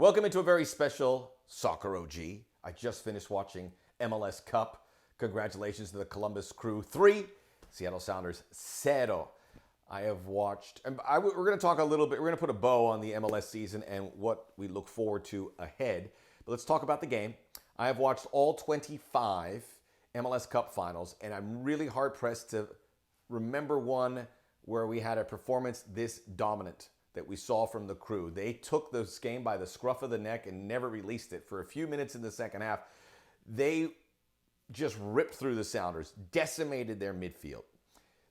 Welcome into a very special Soccer OG. I just finished watching MLS Cup. Congratulations to the Columbus Crew 3, Seattle Sounders 0. I have watched, and we're going to talk a little bit, we're going to put a bow on the MLS season and what we look forward to ahead. But let's talk about the game. I have watched all 25 MLS Cup finals, and I'm really hard-pressed to remember one where we had a performance this dominant that we saw from the Crew. They took this game by the scruff of the neck and never released it. For a few minutes in the second half, they just ripped through the Sounders, decimated their midfield.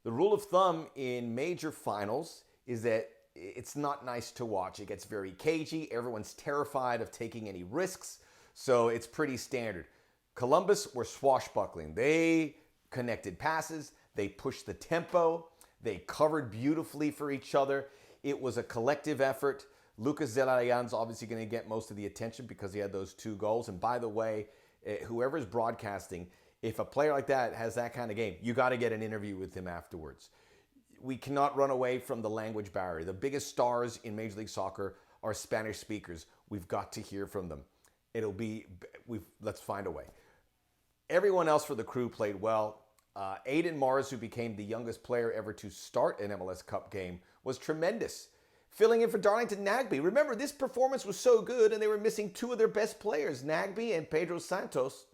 The rule of thumb in major finals is that it's not nice to watch. It gets very cagey. Everyone's terrified of taking any risks, so it's pretty standard. Columbus were swashbuckling. They connected passes. They pushed the tempo. They covered beautifully for each other. It was a collective effort. Lucas Zelarayán's obviously going to get most of the attention because he had those 2 goals. And by the way, whoever's broadcasting, if a player like that has that kind of game, you got to get an interview with him afterwards. We cannot run away from the language barrier. The biggest stars in Major League Soccer are Spanish speakers. We've got to hear from them. Let's find a way. Everyone else for the Crew played well. Aiden Mars, who became the youngest player ever to start an MLS Cup game, was tremendous. Filling in for Darlington Nagbe. Remember, this performance was so good and they were missing 2 of their best players, Nagbe and Pedro Santos,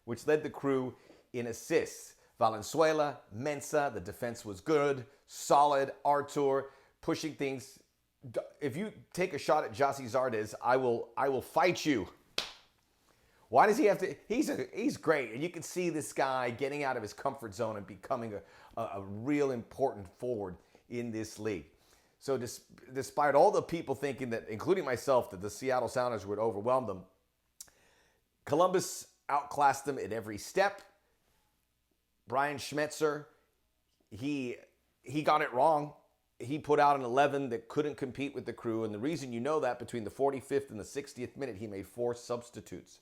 which led the Crew in assists. Valenzuela, Mensah, the defense was good, solid. Artur, pushing things. If you take a shot at Jossie Zardes, I will fight you. Why does he have to? He's great, and you can see this guy getting out of his comfort zone and becoming a real important forward in this league. So despite all the people thinking that, including myself, that the Seattle Sounders would overwhelm them, Columbus outclassed them at every step. Brian Schmetzer, he got it wrong. He put out an 11 that couldn't compete with the Crew, and the reason you know that, between the 45th and the 60th minute, he made 4 substitutes,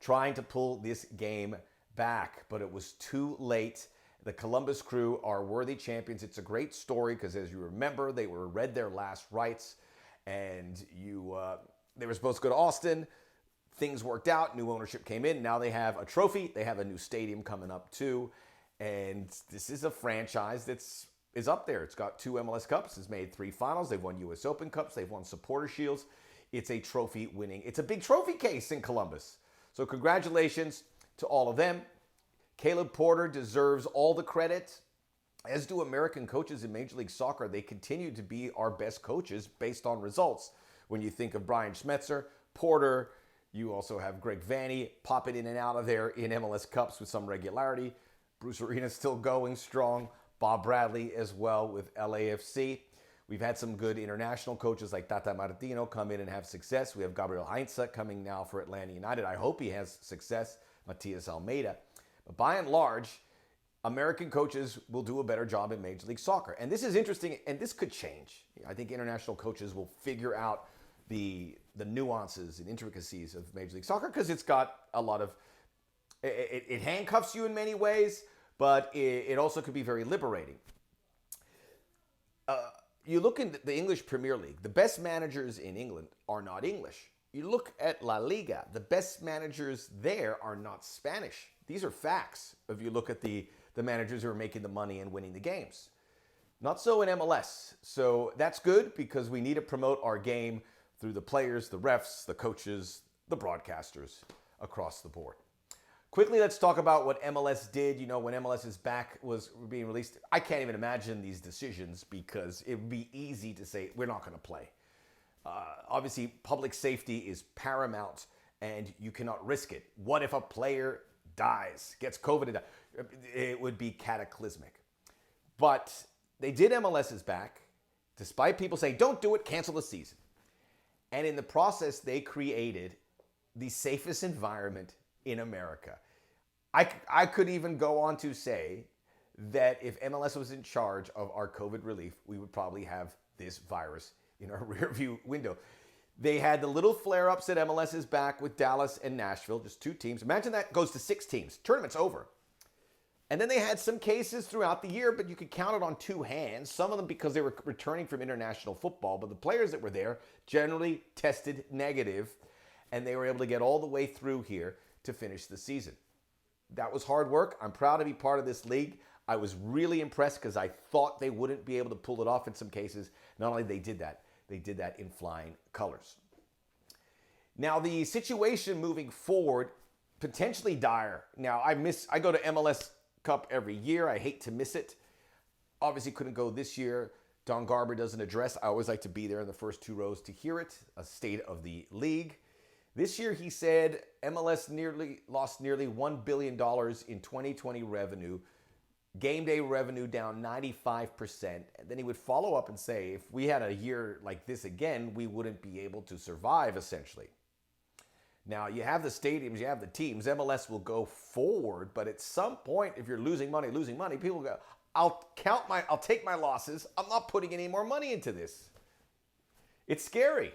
trying to pull this game back, but it was too late. The Columbus Crew are worthy champions. It's a great story because, as you remember, they were read their last rites, and they were supposed to go to Austin. Things worked out. New ownership came in. Now they have a trophy. They have a new stadium coming up too, and this is a franchise that's up there. It's got 2 MLS Cups. It's made 3 finals. They've won U.S. Open Cups. They've won Supporter Shields. It's a trophy winning. It's a big trophy case in Columbus. So congratulations to all of them. Caleb Porter deserves all the credit, as do American coaches in Major League Soccer. They continue to be our best coaches based on results. When you think of Brian Schmetzer, Porter, you also have Greg Vanney popping in and out of there in MLS Cups with some regularity. Bruce Arena's still going strong. Bob Bradley as well with LAFC. We've had some good international coaches like Tata Martino come in and have success. We have Gabriel Heinze coming now for Atlanta United. I hope he has success. Matias Almeida. But by and large, American coaches will do a better job in Major League Soccer. And this is interesting, and this could change. I think international coaches will figure out the nuances and intricacies of Major League Soccer because it's got a lot of... It handcuffs you in many ways, but it also could be very liberating. You look in the English Premier League, the best managers in England are not English. You look at La Liga, the best managers there are not Spanish. These are facts if you look at the managers who are making the money and winning the games. Not so in MLS. So that's good because we need to promote our game through the players, the refs, the coaches, the broadcasters across the board. Quickly, let's talk about what MLS did. You know, when MLS's back was being released, I can't even imagine these decisions because it would be easy to say, we're not going to play. Obviously, public safety is paramount, and you cannot risk it. What if a player dies, gets COVID, and dies? It would be cataclysmic. But they did MLS's back, despite people saying, don't do it, cancel the season. And in the process, they created the safest environment in America. I could even go on to say that if MLS was in charge of our COVID relief, we would probably have this virus in our rearview window. They had the little flare-ups at MLS's back with Dallas and Nashville, just 2 teams. Imagine that goes to 6 teams. Tournament's over. And then they had some cases throughout the year, but you could count it on 2 hands. Some of them because they were returning from international football, but the players that were there generally tested negative. and they were able to get all the way through here to finish the season. That was hard work. I'm proud to be part of this league. I was really impressed because I thought they wouldn't be able to pull it off in some cases. Not only they did that in flying colors. Now, the situation moving forward, potentially dire. Now, I go to MLS Cup every year. I hate to miss it. Obviously couldn't go this year. Don Garber does an address. I always like to be there in the first two rows to hear it, a state of the league. This year, he said MLS lost nearly $1 billion in 2020 revenue. Game day revenue down 95%. And then he would follow up and say, if we had a year like this again, we wouldn't be able to survive, essentially. Now, you have the stadiums, you have the teams. MLS will go forward, but at some point, if you're losing money, people go, I'll take my losses. I'm not putting any more money into this. It's scary.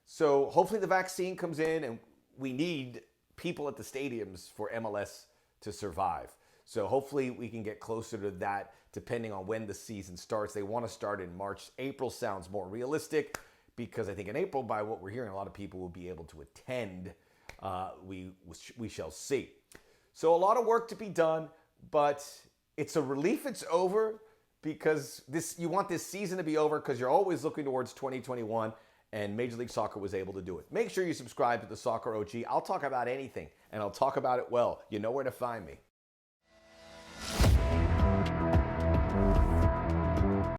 So hopefully the vaccine comes in, and we need people at the stadiums for MLS to survive. So hopefully we can get closer to that depending on when the season starts. They want to start in March. April sounds more realistic because I think in April, by what we're hearing, a lot of people will be able to attend. We shall see. So a lot of work to be done, but it's a relief it's over because you want this season to be over because you're always looking towards 2021, and Major League Soccer was able to do it. Make sure you subscribe to the Soccer OG. I'll talk about anything, and I'll talk about it well. You know where to find me.